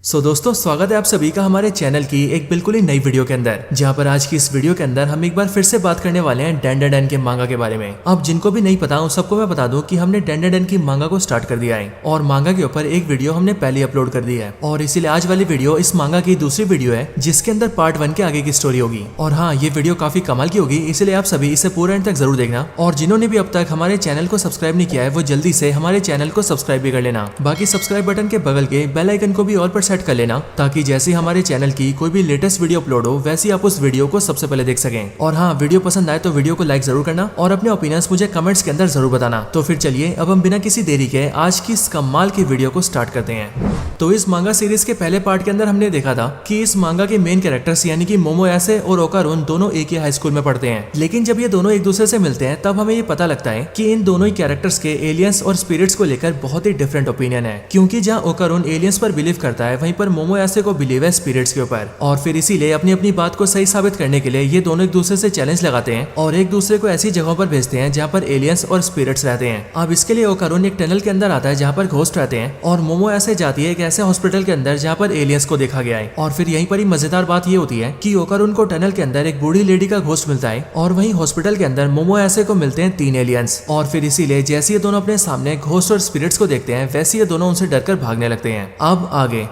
दोस्तों स्वागत है आप सभी का हमारे चैनल की एक बिल्कुल ही नई वीडियो के अंदर, जहां पर आज की इस वीडियो के अंदर हम एक बार फिर से बात करने वाले हैं डैंडाडैन के मांगा के बारे में। अब जिनको भी नहीं पता उन सबको मैं बता दूं कि हमने डैंडाडैन की मांगा को स्टार्ट कर दिया है और मांगा के ऊपर एक वीडियो हमने पहले अपलोड कर दी है और इसीलिए आज वाली वीडियो इस मांगा की दूसरी वीडियो है जिसके अंदर पार्ट 1 के आगे की स्टोरी होगी। और हाँ, ये वीडियो काफी कमाल की होगी, इसलिए आप सभी इसे पूरा एंड तक जरूर देखना। और जिन्होंने भी अब तक हमारे चैनल को सब्सक्राइब नहीं किया है वो जल्दी से हमारे चैनल को सब्सक्राइब भी कर लेना। बाकी सब्सक्राइब बटन के बगल के बेल आइकन को भी ऑल पर सेट कर लेना ताकि जैसे हमारे चैनल की कोई भी लेटेस्ट वीडियो अपलोड हो वैसे आप उस वीडियो को सबसे पहले देख सकें। और हाँ, वीडियो पसंद आए तो वीडियो को लाइक जरूर करना और अपने ओपिनियंस मुझे कमेंट्स के अंदर जरूर बताना। तो फिर चलिए अब हम बिना किसी देरी के आज की इस कमाल की वीडियो को स्टार्ट करते हैं। तो इस मांगा सीरीज के पहले पार्ट के अंदर हमने देखा था कि इस मांगा के मेन कैरेक्टर्स यानी कि मोमोयासे और ओकारुन दोनों एक ही हाई स्कूल में पढ़ते हैं, लेकिन जब ये दोनों एक दूसरे से मिलते हैं तब हमें ये पता लगता है कि इन दोनों ही कैरेक्टर्स के एलियंस और स्पिरिट्स को लेकर बहुत ही डिफरेंट ओपिनियन है। क्योंकि जहाँ ओकारुन एलियंस पर बिलीव करता है वहीं पर मोमोयासे को बिलीव है स्पिरिट्स के ऊपर। और फिर इसीलिए अपनी अपनी बात को सही साबित करने के लिए ये दोनों एक दूसरे से चैलेंज लगाते हैं और एक दूसरे को ऐसी जगहों पर भेजते हैं जहाँ पर एलियंस और स्पिरिट्स रहते हैं। अब इसके लिए ओकारुन एक टनल के अंदर आता है जहाँ पर घोस्ट रहते हैं और मोमोयासे जाती है एक ऐसे हॉस्पिटल के अंदर जहाँ पर एलियंस को देखा गया है। और फिर यहीं पर ही मजेदार बात ये होती है कि ओकारुन को टनल के अंदर एक बूढ़ी लेडी का घोस्ट मिलता है और वहीं हॉस्पिटल के अंदर मोमोयासे को मिलते हैं 3 एलियंस। और फिर इसीलिए जैसे ये दोनों अपने सामने घोस्ट और स्पिरिट्स को देखते हैं वैसे ये दोनों उनसे डरकर भागने लगते हैं। अब आगे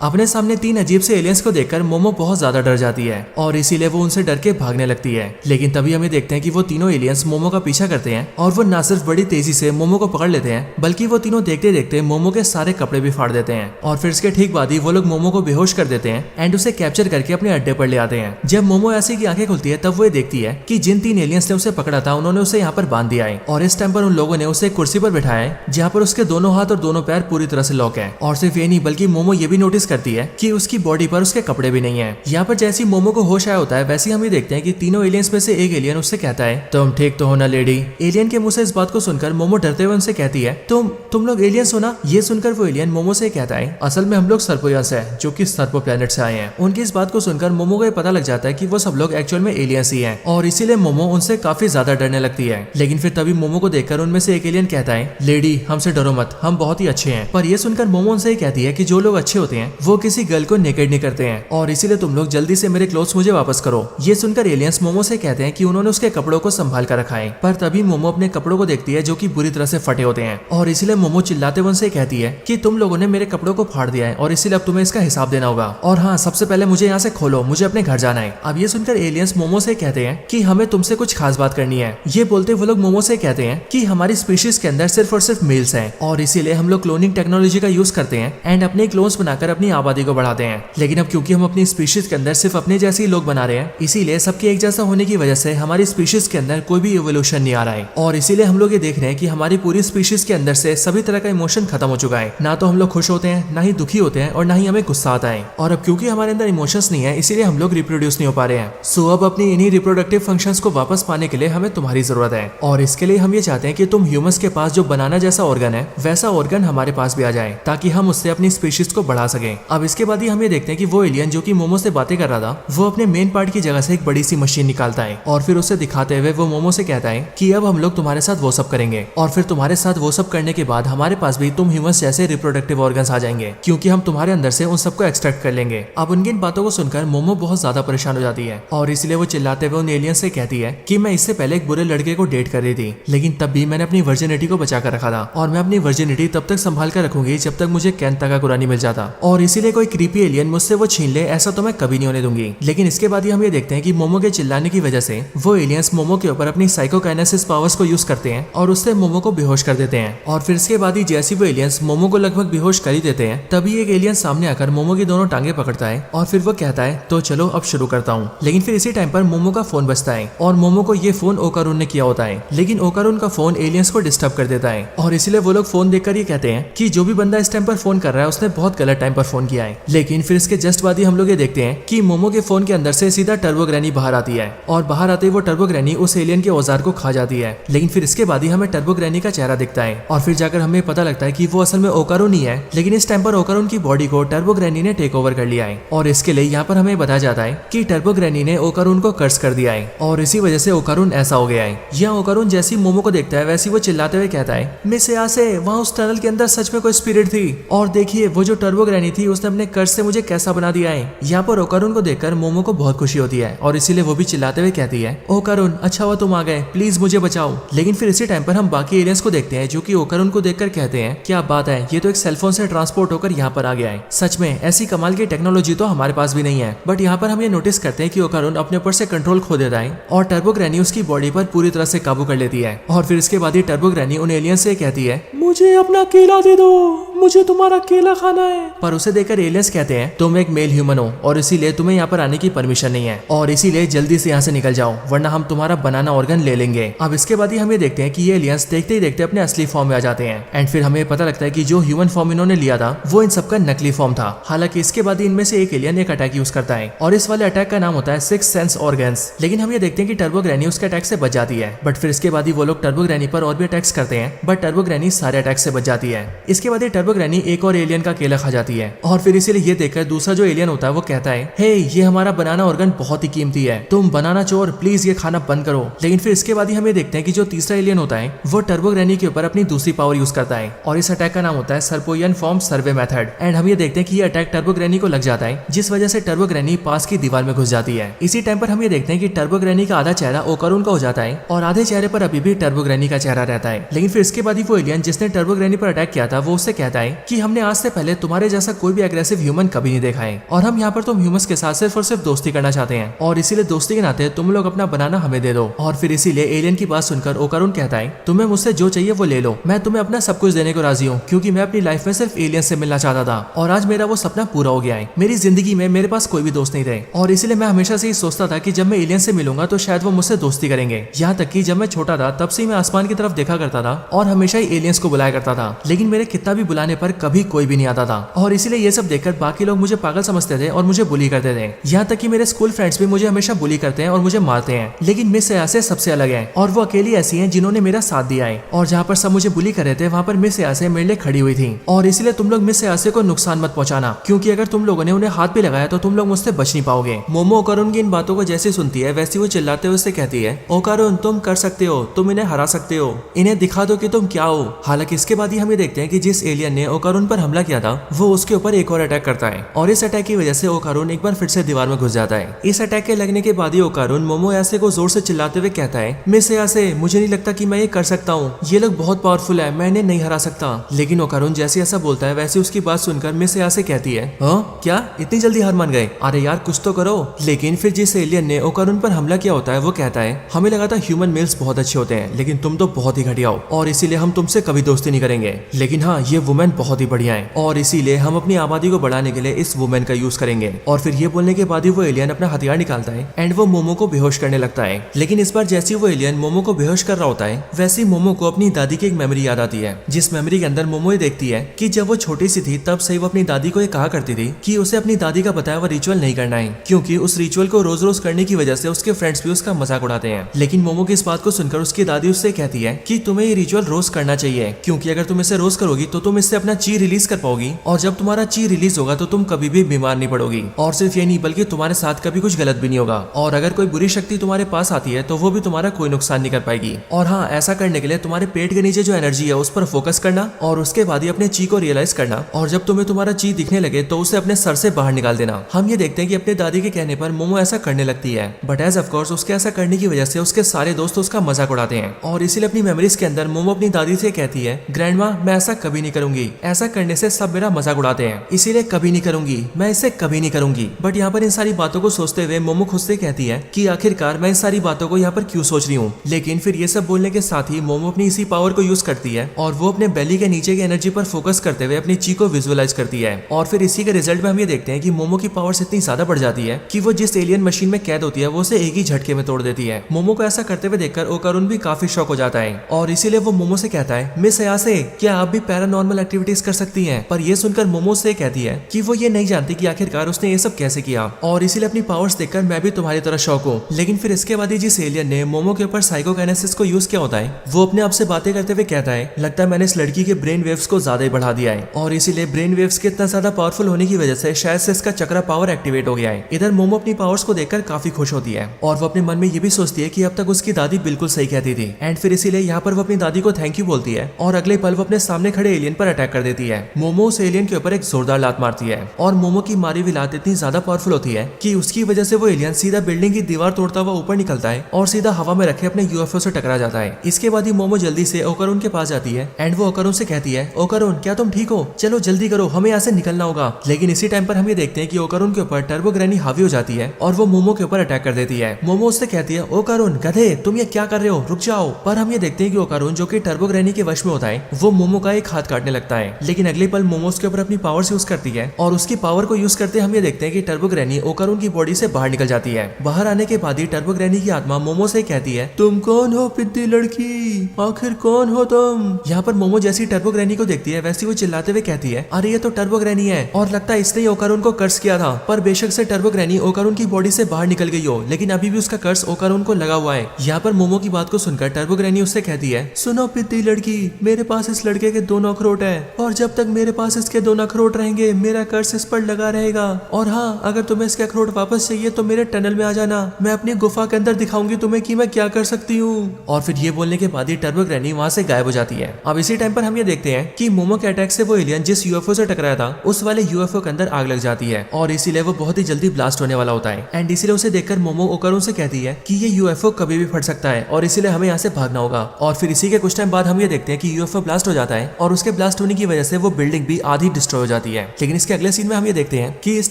अपने सामने 3 अजीब से एलियंस को देखकर मोमो बहुत ज्यादा डर जाती है और इसीलिए वो उनसे डर के भागने लगती है। लेकिन तभी हमें देखते हैं कि वो तीनों एलियंस मोमो का पीछा करते हैं और वो न सिर्फ बड़ी तेजी से मोमो को पकड़ लेते हैं बल्कि वो तीनों देखते देखते मोमो के सारे कपड़े भी फाड़ देते हैं। और फिर इसके ठीक बाद ही वो लोग मोमो को बेहोश कर देते हैं एंड उसे कैप्चर करके अपने अड्डे पर ले आते हैं। जब मोमोयासे की आंखें खुलती है तब वो देखती है कि जिन 3 एलियंस ने उसे पकड़ा था उन्होंने उसे यहाँ पर बांध दिया है और इस टाइम पर उन लोगों ने उसे कुर्सी पर बिठाया है जहाँ पर उसके दोनों हाथ और दोनों पैर पूरी तरह से लॉक है। और सिर्फ ये नहीं बल्कि मोमो ये भी नोटिस करती है कि उसकी बॉडी पर उसके कपड़े भी नहीं है। यहाँ पर जैसे मोमो को होश आया होता है वैसे हम ये देखते हैं कि तीनों एलियंस में से एक एलियन उससे कहता है तुम ठीक तो हो ना लेडी। एलियन के मुंह से इस बात को सुनकर मोमो डरते हुए उनसे कहती है तुम लोग एलियंस हो ना। ये सुनकर वो एलियन मोमो से कहता है असल में हम लोग सर्पोयंस है जो कि सर्पो प्लेनेट से आए हैं। उनकी इस बात को सुनकर मोमो को ये पता लग जाता है कि वो सब लोग एक्चुअल में एलियंस ही हैं और इसीलिए मोमो उनसे काफी ज्यादा डरने लगती है। लेकिन फिर तभी मोमो को देखकर उनमें से एक एलियन कहता है लेडी हमसे डरो मत, हम बहुत ही अच्छे हैं। पर यह सुनकर मोमो उनसे कहती है कि जो लोग अच्छे होते हैं वो किसी गर्ल को नेकेड नहीं करते हैं और इसीलिए तुम लोग जल्दी से मेरे क्लोथ्स मुझे वापस करो। ये सुनकर एलियंस मोमो से कहते हैं कि उन्होंने उसके कपड़ों को संभाल कर रखा है। पर तभी मोमो अपने कपड़ों को देखती है जो कि बुरी तरह से फटे होते हैं और इसीलिए मोमो चिल्लाते हुए उनसे कहती है कि तुम लोगों ने मेरे कपड़ों को फाड़ दिया है और इसीलिए अब तुम्हें इसका हिसाब देना होगा। और हाँ, सबसे पहले मुझे यहाँ से खोलो, मुझे अपने घर जाना है। अब ये सुनकर एलियंस मोमो से कहते हैं कि हमें तुमसे कुछ खास बात करनी है। ये बोलते वो लोग मोमो से कहते हैं कि हमारी स्पीशीज के अंदर सिर्फ और सिर्फ मेल्स हैं और इसीलिए हम लोग क्लोनिंग टेक्नोलॉजी का यूज करते हैं एंड अपने क्लोन्स बनाकर अपनी आबादी को बढ़ाते हैं। लेकिन अब क्योंकि हम अपनी स्पीशीज के अंदर सिर्फ अपने जैसे ही लोग बना रहे हैं इसीलिए सबके एक जैसा होने की वजह से हमारी स्पीशीज के अंदर कोई भी इवोल्यूशन नहीं आ रहा है और इसीलिए हम लोग ये देख रहे हैं कि हमारी पूरी स्पीशीज के अंदर से सभी तरह का इमोशन खत्म हो चुका है। ना तो हम लोग खुश होते हैं, ना ही दुखी होते हैं और ना ही हमें गुस्सा आता है। और अब क्योंकि हमारे अंदर इमोशंस नहीं है इसीलिए हम लोग रिप्रोड्यूस नहीं हो पा रहे हैं। सो अब अपनी इन्हीं रिप्रोडक्टिव फंक्शंस को वापस पाने के लिए हमें तुम्हारी जरूरत है और इसके लिए हम ये चाहते हैं कि तुम ह्यूमंस के पास जो बनाना जैसा ऑर्गन है वैसा ऑर्गन हमारे पास भी आ जाए ताकि हम उससे अपनी स्पीशीज को बढ़ा सके। अब इसके बाद ही हम ये देखते हैं कि वो एलियन जो कि मोमो से बातें कर रहा था वो अपने मेन पार्ट की जगह से एक बड़ी सी मशीन निकालता है और फिर उसे दिखाते हुए वो मोमो से कहता है कि अब हम लोग तुम्हारे साथ वो सब करेंगे और फिर तुम्हारे साथ वो सब करने के बाद हमारे पास भी तुम ह्यूमंस जैसे रिप्रोडक्टिव ऑर्गन्स आ जाएंगे क्योंकि हम तुम्हारे अंदर से उन सबको एक्सट्रैक्ट कर लेंगे। अब उनकी इन बातों को सुनकर मोमो बहुत ज्यादा परेशान हो जाती है और इसलिए वो चिल्लाते हुए उन एलियन से कहती है कि मैं इससे पहले एक बुरे लड़के को डेट कर रही थी लेकिन तब भी मैंने अपनी वर्जिनिटी को बचा कर रखा था और मैं अपनी वर्जिनिटी तब तक संभाल कर रखूंगी जब तक मुझे कैंता का कुरानी मिल जाता और इसीलिए कोई क्रीपी एलियन मुझसे वो छीन ले ऐसा तो मैं कभी नहीं होने दूंगी। लेकिन इसके बाद ही हम ये देखते हैं कि मोमो के चिल्लाने की वजह से वो एलियंस मोमो के ऊपर अपनी साइकोकाइनेसिस पावर्स को यूज करते हैं और उससे मोमो को बेहोश कर देते हैं। और फिर इसके बाद ही जैसे वो एलियंस मोमो को लगभग बेहोश कर ही देते हैं तभी एक एलियन सामने आकर मोमो की दोनों टांगे पकड़ता है और फिर वो कहता है तो चलो अब शुरू करता हूँ। लेकिन फिर इसी टाइम पर मोमो का फोन बजता है और मोमो को ये फोन ओकारुन ने किया होता है लेकिन ओकारुन का फोन एलियंस को डिस्टर्ब कर देता है और इसीलिए वो लोग फोन देखकर ये कहते हैं कि जो भी बंदा इस टाइम पर फोन कर रहा है उसने बहुत गलत टाइम पर फोन किया है। लेकिन फिर इसके जस्ट बाद ही हम लोग ये देखते हैं कि मोमो के फोन के अंदर से सीधा टर्बो ग्रैनी बाहर आती है और बाहर आते ही वो टर्बो ग्रैनी उस एलियन के औजार को खा जाती है। लेकिन फिर इसके बाद ही हमें टर्बो ग्रैनी का चेहरा दिखता है और फिर जाकर हमें पता लगता है कि वो असल में ओकारुन ही है। लेकिन इस टाइम पर ओकारुन की बॉडी को टर्बो ग्रैनी ने टेक ओवर कर लिया है और इसके लिए यहाँ पर हमें बताया जाता है कि टर्बो ग्रैनी ने ओकारुन को कर्स कर दिया है और इसी वजह से ओकारुन ऐसा हो गया है। यहाँ ओकारुन जैसी मोमो को देखता है वैसी वो चिल्लाते हुए कहता है मिस यासे वहाँ उस टनल के अंदर सच में कोई स्पिरिट थी और देखिए वो जो टर्बो ग्रैनी थी उसने अपने कर्ज से मुझे कैसा बना दिया है। यहाँ पर ओकारुन को देखकर मोमो को बहुत खुशी होती है और इसीलिए वो भी चिल्लाते हुए कहती है, ओकारुन अच्छा हुआ तुम आ गए, प्लीज मुझे बचाओ। लेकिन फिर इसी टाइम पर हम बाकी एलियंस को देखते हैं जो कि ओकारुन को देखकर कहते हैं, क्या बात है, ये तो एक सेलफोन से ट्रांसपोर्ट होकर यहाँ पर आ गया है। सच में ऐसी कमाल की टेक्नोलॉजी तो हमारे पास भी नहीं है। बट यहाँ पर हम ये नोटिस करते हैं कि ओकारुन अपने ऊपर से कंट्रोल खो देता है और टर्बो ग्रैनी उसकी बॉडी पर पूरी तरह से काबू कर लेती है। और फिर इसके बाद ही टर्बो ग्रैनी उन एलियंस से कहती है, मुझे अपना केला दे दो, मुझे तुम्हारा केला खाना है। पर उसे देखकर एलियंस कहते हैं, तुम एक मेल ह्यूमन हो और इसीलिए तुम्हें यहाँ पर आने की परमिशन नहीं है और इसीलिए जल्दी से यहाँ से निकल जाओ वरना हम तुम्हारा बनाना ऑर्गन ले लेंगे। अब इसके बाद ही हमें देखते हैं कि ये एलियंस देखते ही देखते अपने असली फॉर्म में आ जाते हैं एंड फिर हमें पता लगता है कि जो ह्यूमन फॉर्म इन्होंने लिया था वो इन सबका नकली फॉर्म था। हालांकि इसके बाद ही इनमें से एक एलियन एक अटैक यूज करता है और इस वाले अटैक का नाम होता है सिक्स सेंस ऑर्गन्स। लेकिन हम ये देखते हैं कि टर्बो ग्रैनी उसके अटैक से बच जाती है। बट फिर इसके बाद ही वो लोग टर्बो ग्रैनी पर और भी अटैक्स करते हैं बट टर्बो ग्रैनी सारे अटैक से बच जाती है। इसके बाद ही टर्बो ग्रैनी एक और एलियन का केला खा जाती है और फिर इसीलिए ये देखकर दूसरा जो एलियन होता है वो कहता है, हे ये हमारा बनाना ऑर्गन बहुत ही कीमती है, तुम बनाना चोर प्लीज ये खाना बंद करो। लेकिन फिर इसके बाद ही हमें देखते हैं कि जो तीसरा एलियन होता है वो टर्बो ग्रैनी के ऊपर अपनी दूसरी पावर यूज करता है और इस अटैक का नाम होता है सर्पोयन फॉर्म सर्वे मेथड। एंड हम ये देखते हैं कि ये अटैक टर्बो ग्रैनी को लग जाता है जिस वजह से टर्बो ग्रैनी पास की दीवार में घुस जाती है। इसी टाइम पर हम ये देखते हैं कि टर्बो ग्रैनी का आधा चेहरा ओकारुन का हो जाता है और आधे चेहरे पर अभी भी टर्बो ग्रैनी का चेहरा रहता है। लेकिन फिर इसके बाद ही वो एलियन जिसने टर्बो ग्रैनी पर अटैक किया था वो उससे कहता है कि हमने आज से पहले तुम्हारे जैसा कोई भी एग्रेसिव ह्यूमन कभी नहीं देखा है और हम यहाँ पर तुम ह्यूमंस के साथ सिर्फ और सिर्फ दोस्ती करना चाहते हैं और इसीलिए दोस्ती के नाते तुम लोग अपना बनाना हमें दे दो। और फिर इसीलिए एलियन की बात सुनकर ओकारुन कहता है, तुम्हें मुझसे जो चाहिए वो ले लो, मैं तुम्हें अपना सब कुछ देने को राजी हूँ क्योंकि मैं अपनी लाइफ में सिर्फ एलियन से मिलना चाहता था और आज मेरा वो सपना पूरा हो गया है। मेरी जिंदगी में मेरे पास कोई भी दोस्त नहीं थे और इसीलिए मैं हमेशा से ही सोचता था कि जब मैं एलियन से मिलूंगा तो शायद वो मुझसे दोस्ती करेंगे। यहाँ तक कि जब मैं छोटा था तब से मैं आसमान की तरफ देखा करता था और हमेशा ही एलियंस को बुलाया करता था, लेकिन मेरे कितना भी बुलाने पर कभी कोई भी नहीं आता था और इसीलिए ये सब देखकर बाकी लोग मुझे पागल समझते थे और मुझे बुली करते थे। यहाँ तक कि मेरे स्कूल फ्रेंड्स भी मुझे हमेशा बुली करते हैं और मुझे मारते हैं। लेकिन मिस यासे सबसे अलग है और वो अकेली ऐसी हैं जिन्होंने मेरा साथ दिया है और जहाँ पर सब मुझे बुली कर रहे थे वहाँ पर मिस यासे मेरे लिए खड़ी हुई थी। और इसलिए तुम लोग मिस यासे को नुकसान मत पहुंचाना क्योंकि अगर तुम लोगों ने उन्हें हाथ भी लगाया तो तुम लोग मुझसे बच नहीं पाओगे। मोमो ओकारुन की इन बातों को जैसे सुनती है वैसे वो चिल्लाते हुए उससे कहती है, ओकारुन तुम कर सकते हो, तुम इन्हें हरा सकते हो, इन्हें दिखा दो कि तुम क्या हो। हालांकि इसके बाद ही हमें देखते हैं कि जिस एलियन ने ओकारुन पर हमला किया था वो उसके ऊपर एक और अटैक करता है और इस अटैक की वजह से ओकारुन एक बार फिर से दीवार में घुस जाता है। इस अटैक के लगने के बाद ही ओकारुन मोमो यासे को जोर से चिल्लाते हुए कहता है, मिस यासे मुझे नहीं लगता कि मैं ये कर सकता हूँ, ये लोग बहुत पावरफुल है, मैं इन्हें नहीं हरा सकता। लेकिन ओकारुन जैसे ऐसा बोलता है वैसे उसकी बात सुनकर मिस यासे कहती है, हाँ क्या इतनी जल्दी हार मान गए, अरे यार कुछ तो करो। लेकिन फिर जिस एलियन ने ओकारुन पर हमला किया होता है वो कहता है, हमें लगा था ह्यूमन मेल्स बहुत अच्छे होते हैं लेकिन तुम तो बहुत ही घटिया हो और इसीलिए हम तुमसे कभी दोस्ती नहीं करेंगे। लेकिन हाँ ये वुमेन बहुत ही बढ़िया है और इसीलिए हम अपनी आबादी को बढ़ाने के लिए इस वुमेन का यूज करेंगे। और फिर ये बोलने के बाद ही वो एलियन अपना हथियार निकालता है एंड वो मोमो को बेहोश करने लगता है। लेकिन इस बार जैसे वो एलियन मोमो को बेहोश कर रहा होता है वैसे ही मोमो को अपनी दादी की एक मेमोरी याद आती है जिस मेमोरी के अंदर मोमो ये देखती है कि जब वो छोटी सी थी तब से वो अपनी दादी को ये कहा करती थी कि उसे अपनी दादी का बताया हुआ रिचुअल नहीं करना है क्योंकि उस रिचुअल को रोज रोज करने की वजह से उसके फ्रेंड्स भी उसका मजाक उड़ाते हैं। लेकिन मोमो की इस बात को सुनकर उसकी दादी उससे कहती है कि तुम्हें ये रिचुअल रोज करना चाहिए क्योंकि अगर तुम इसे रोज करोगी तो तुम इससे अपना ची रिलीज कर पाओगी और जब तुम्हारा ची रिलीज होगा तो तुम कभी भी बीमार नहीं पड़ोगी और सिर्फ ये नहीं बल्कि तुम्हारे साथ कभी कुछ गलत भी नहीं होगा और अगर कोई बुरी शक्ति तुम्हारे पास आती है तो वो भी तुम्हारा कोई नुकसान नहीं कर पाएगी। और हाँ ऐसा करने के लिए तुम्हारे पेट के नीचे जो एनर्जी है उस पर फोकस करना और उसके बाद ही अपने ची को रियलाइज करना और जब तुम्हें तुम्हारा ची दिखने लगे तो उसे अपने सर से बाहर निकाल देना। हम ये देखते हैं कि अपने दादी के कहने पर मोमो ऐसा करने लगती है बट एज ऑफ कोर्स उसके ऐसा करने की वजह से उसके सारे दोस्त उसका मजाक उड़ाते हैं और इसीलिए अपनी मेमोरीज के अंदर मोमो अपनी दादी से कहती है, ग्रैंडमा मैं ऐसा कभी नहीं करूंगी, ऐसा करने से सब मेरा मजाक उड़ाते हैं इसीलिए कभी नहीं करूंगी, मैं इसे कभी नहीं करूंगी। बट यहाँ पर इन सारी बातों को सोचते हुए मोमो खुद से कहती है कि आखिरकार मैं इन सारी बातों को यहाँ पर क्यों सोच रही हूँ। लेकिन फिर ये सब बोलने के साथ ही मोमो अपनी इसी पावर को यूज करती है और वो अपने बेली के नीचे की एनर्जी पर फोकस करते हुए अपनी ची को विजुअलाइज करती है और फिर इसी के रिजल्ट में हम ये देखते हैं कि मोमो की पावर्स इतनी ज्यादा बढ़ जाती है कि वो जिस एलियन मशीन में कैद होती है वो उसे एक ही झटके में तोड़ देती है। मोमो को ऐसा करते हुए देखकर ओकारुन भी काफी शॉक हो जाता है और इसीलिए वो मोमो से कहता है, मिस यासे क्या आप भी पैरानॉर्मल एक्टिविटीज कर सकती हैं? पर ये सुनकर मोमो से कहती है कि वो ये नहीं जानती कि आखिरकार उसने ये सब कैसे किया और इसीलिए अपनी पावर्स देखकर मैं भी तुम्हारी तरह शौक हूँ। लेकिन फिर इसके बाद ही जिस एलियन ने मोमो के ऊपर साइकोकाइनेसिस को यूज किया होता है वो अपने आप से बातें करते हुए कहता है, लगता है मैंने इस लड़की के ब्रेन वेव्स को ज्यादा ही बढ़ा दिया है और इसीलिए ब्रेन वेव्स के इतना ज्यादा पावरफुल होने की वजह से शायद से इसका चक्रा पावर एक्टिवेट हो गया है। इधर मोमो अपनी पावर्स को देखकर काफी खुश होती है और वो अपने मन में ये भी सोचती है कि अब तक उसकी दादी बिल्कुल सही कहती थी एंड फिर इसीलिए यहाँ पर वो अपनी दादी को थैंक यू बोलती है और अगले पल वो अपने सामने खड़े एलियन पर अटैक कर देती है। मोमो उस एलियन के के ऊपर एक जोरदार लात मारती है और मोमो की मारी हुई लात इतनी ज्यादा पावरफुल होती है कि उसकी वजह से वो एलियन सीधा बिल्डिंग की दीवार तोड़ता हुआ ऊपर निकलता है और सीधा हवा में रखे अपने यूएफओ से टकरा जाता है। इसके बाद ही मोमो जल्दी से ओकारून के पास जाती है एंड वो ओकारून से कहती है, ओकारून क्या तुम ठीक हो? चलो जल्दी करो, हमें यहाँ से निकलना होगा। लेकिन इसी टाइम पर हम ये देखते हैं कि ओकारून के ऊपर टर्बो ग्रैनी हावी हो जाती है और वो मोमो के ऊपर अटैक कर देती है। मोमो उससे कहती है, ओकारून गधे तुम ये क्या कर रहे हो, रुक जाओ। पर हम ये देखते हैं कि ओकारून जो कि टर्बो ग्रैनी के वश में होता है वो मोमो का एक हाथ काटने लगता है। लेकिन अगले पल मोमो उसके ऊपर अपनी पावर्स यूज करती है और उसकी पावर को यूज करते हम ये देखते हैं कि टर्बो ग्रैनी ओकारून की बॉडी से बाहर निकल जाती है। बाहर आने के बाद ही टर्बो ग्रैनी की आत्मा मोमो से कहती है, तुम कौन हो पिद्दी लड़की, आखिर कौन हो तुम? यहाँ पर मोमो जैसी टर्बो ग्रैनी को देखती है वैसी वो चिल्लाते हुए कहती है, अरे ये तो टर्बो ग्रैनी है और लगता है इसने ओकारून को कर्स किया था। पर बेशक से टर्बो ग्रैनी ओकारून की बॉडी से बाहर निकल गई हो लेकिन अभी भी उसका कर्स ओकारून को लगा हुआ है। यहाँ पर मोमो की बात को सुनकर टर्बो ग्रैनी उससे कहती है, सुनो पिद्दी लड़की, मेरे पास इस लड़के के 2 अखरोट है और जब तक मेरे पास इसके 2 अखरोट रहेंगे मेरा कर्स इस पर लगा रहेगा। और हाँ, अगर तुम्हें इसके अखरोट वापस चाहिए तो मेरे टनल में आ जाना, मैं अपनी गुफा के अंदर दिखाऊंगी तुम्हें कि मैं क्या कर सकती हूँ। और फिर ये बोलने के बाद ही टर्बो ग्रैनी वहाँ से गायब हो जाती है। अब इसी टाइम पर हम ये देखते हैं कि मोमो के अटैक से वो एलियन जिस यूएफओ से टकराया था उस वाले यूएफओ के अंदर आग लग जाती है और इसीलिए वो बहुत ही जल्दी ब्लास्ट होने वाला होता है। एंड इसीलिए उसे देखकर मोमो ओकारून से कहती है कि ये यूएफओ कभी भी फट सकता है और इसीलिए हमें यहाँ से भागना होगा। और फिर इसी के कुछ टाइम बाद हम ये देखते हैं कि यूएफओ ब्लास्ट हो जाता है और उसके ब्लास्ट होने की वजह से वो बिल्डिंग भी आधी डिस्ट्रॉय हो जाती है। लेकिन इसके अगले सीन में हम ये देखते हैं कि इस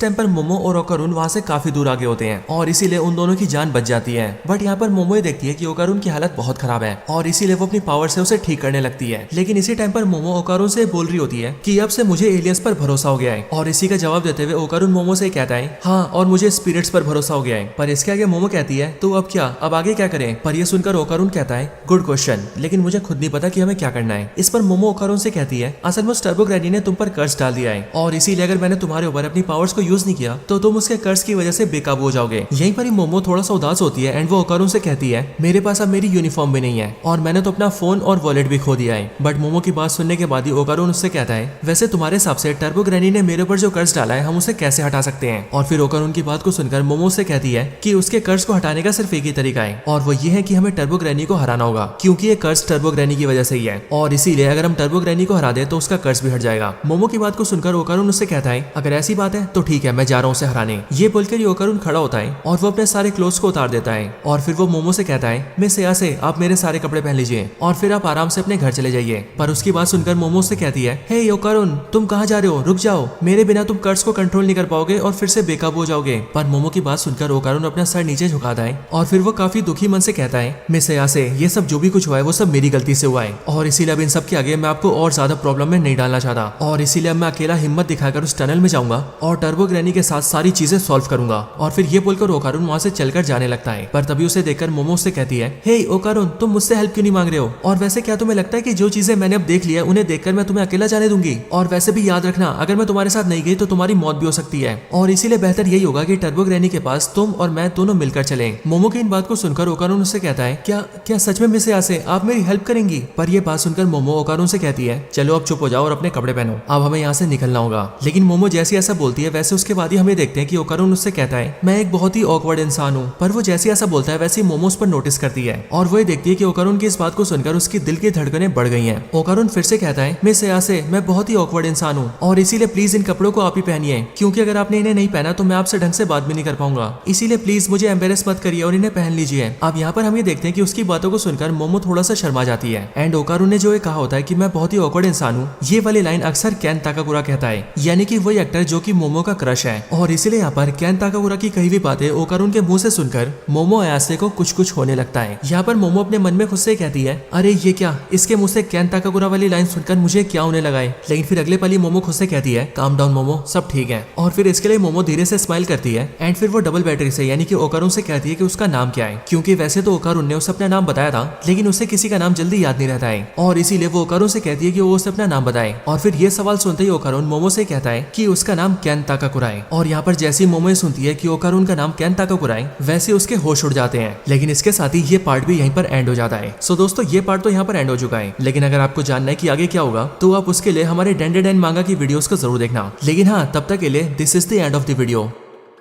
टाइम पर मोमो और ओकारून वहाँ से काफी दूर आगे होते हैं और इसीलिए उन दोनों की जान बच जाती है। बट यहाँ पर मोमो ये देखती है कि ओकारून की हालत बहुत खराब है और इसीलिए वो अपनी पावर से उसे ठीक करने लगती है। लेकिन इसी टाइम पर मोमो ओकारून से बोल रही होती है कि अब से मुझे एलियंस पर भरोसा हो गया है और इसी का जवाब देते हुए ओकारून मोमो से कहता है, हाँ और मुझे स्पिरिट्स पर भरोसा हो गया है। पर इसके आगे मोमो कहती है, तो अब क्या, अब आगे क्या करें? पर यह सुनकर ओकारून कहता है, गुड क्वेश्चन, लेकिन मुझे खुद नहीं पता कि हमें क्या करना है। इस पर मोमो ओकारून से कहती है, असल में टर्बो ग्रैनी ने तुम पर कर्ज डाल दिया है और इसीलिए अगर मैंने तुम्हारे ऊपर अपनी पावर्स को यूज नहीं किया तो तुम उसके कर्ज की वजह से बेकाबू हो जाओगे। यहीं पर ही मोमो थोड़ा सा उदास होती है एंड वो ओकारून से कहती है, मेरे पास अब मेरी यूनिफॉर्म भी नहीं है और मैंने तो अपना फोन और वॉलेट भी खो दिया है। बट मोमो की बात सुनने के बाद ही ओकारून उससे कहता है, वैसे तुम्हारे हिसाब से टर्बो ग्रैनी ने मेरे ऊपर जो कर्ज डाला है हम उसे कैसे हटा सकते हैं? और फिर ओकारून की बात को सुनकर मोमो से कहती है कि उसके कर्ज को हटाने का सिर्फ एक ही तरीका है और वो ये है कि हमें टर्बो ग्रैनी को हराना होगा क्योंकि ये कर्ज टर्बो ग्रैनी की वजह से ही है और इसीलिए अगर हम टर्बो ग्रैनी को हरा दे तो उसका कर्ज भी हट जाएगा। मोमो की बात को सुनकर ओकारून उससे कहता है, अगर ऐसी बात है तो ठीक है, मैं जा रहा हूँ उसे हराने। ये बोलकर ये ओकारून खड़ा होता है और वो अपने सारे क्लोथ्स को उतार देता है और फिर वो मोमो से कहता है, मिस यासे आप मेरे सारे कपड़े पहन लीजिए और फिर आप आराम से अपने घर चले जाइए। पर उसकी बात सुनकर मोमो से कहती है, हे ओकारून तुम कहाँ जा रहे हो, रुक जाओ, मेरे बिना तुम कर्ज को कंट्रोल नहीं कर पाओगे और फिर से बेकाबू हो जाओगे। पर मोमो की बात सुनकर ओकारून अपना सर नीचे झुकाता है और फिर वो काफी दुखी मन से कहता है, मिस यासे ये सब जो भी कुछ हुआ है वो सब मेरी गलती से हुआ है और इसीलिए अब इन सब के आगे मैं आपको और ज्यादा प्रॉब्लम में नहीं डालना चाहता और इसीलिए मैं अकेला हिम्मत दिखाकर उस टनल में जाऊंगा और टर्बो ग्रैनी के साथ सारी चीजें सॉल्व करूंगा। और फिर ये बोलकर ओकारून वहां से चलकर जाने लगता है। पर तभी उसे देखकर मोमो उससे कहती है, हे ओकारून तुम मुझसे हेल्प क्यों नहीं मांग रहे हो? और वैसे क्या तुम्हें लगता है कि जो चीजें मैंने अब देख लिया उन्हें देखकर मैं तुम्हें अकेला जाने दूंगी? और वैसे भी याद रखना, अगर मैं तुम्हारे साथ नहीं गई तो तुम्हारी मौत भी हो सकती है और इसीलिए बेहतर यही होगा कि टर्बो ग्रैनी के पास तुम और मैं दोनों मिलकर चलें। मोमो की इन बात को सुनकर ओकारून उससे कहता है, क्या सच में मिस यासे आप मेरी हेल्प करेंगी? पर ये बात सुनकर मोमो ओकारून से कहती है, चलो अब चुप हो जाओ और अपने कपड़े पहनो, अब हमें यहाँ से निकलना होगा। लेकिन मोमो जैसी ऐसा बोलती है वैसे उसके बाद ही हमें देखते हैं कि ओकारून उससे कहता है, मैं एक बहुत ही ऑकवर्ड इंसान हूँ। पर वो जैसी ऐसा बोलता है वैसे मोमो उस पर नोटिस करती है और वो ये देखती है कि ओकारून की इस बात को सुनकर उसकी दिल की धड़कनें बढ़ गई हैं। ओकारून फिर से कहता है, मिस यासे मैं बहुत ही ऑकवर्ड इंसान हूँ और इसीलिए प्लीज इन कपड़ों को आप ही पहनिए क्योंकि अगर आपने इन्हें नहीं पहना तो मैं आपसे ढंग से बात भी नहीं कर पाऊंगा, इसीलिए प्लीज मुझे एम्बेरस मत करिए और इन्हें पहन लीजिए। अब यहाँ पर हम ये देखते हैं कि उसकी बातों को सुनकर मोमो थोड़ा सा शर्मा जाती है एंड ओकारून ने जो ये कहा होता है कि मैं बहुत ही ऑकवर्ड इंसान हूँ, ये वाली लाइन अक्सर केन ताकाकुरा कहता है, यानी कि वही एक्टर जो कि मोमो का क्रश है। और इसीलिए यहाँ पर केन ताकाकुरा की कही हुई बातें ओकारून के मुंह से सुनकर मोमो अयासे को कुछ होने लगता है। यहाँ पर मोमो अपने मन में खुद से कहती है, अरे ये क्या, इसके मुंह से केन ताकाकुरा वाली लाइन सुनकर मुझे क्या होने लगा है। लेकिन फिर अगले पल ही मोमो खुद से कहती है, काम डाउन मोमो, सब ठीक है। और फिर इसके लिए मोमो धीरे से स्माइल करती है एंड फिर वो डबल बैटरी से यानी कि ओकारून से कहती है कि उसका नाम क्या है, क्योंकि वैसे तो ओकारून ने उसे अपना नाम बताया था लेकिन उसे किसी का नाम जल्दी याद नहीं रहता है और इसीलिए वो ओकारून से कहती है कि वो उसे अपना नाम बताए। और फिर ये सवाल सुनते ही ओकारून मोमो से कहता है कि उसका नाम केन ताकाकुरा है। और यहाँ पर जैसी मोमो सुनती है कि ओकारून का नाम केन ताकाकुरा है वैसे उसके होश उड़ जाते हैं। लेकिन इसके साथ ही ये पार्ट भी यहीं पर एंड हो जाता है। सो दोस्तों ये पार्ट तो यहाँ पर एंड हो चुका है, लेकिन अगर आपको जानना है कि आगे क्या होगा तो आप उसके लिए हमारे डेंडेडेन मांगा की वीडियोस को जरूर देखना। लेकिन हाँ, तब तक के लिए this is the end of the video.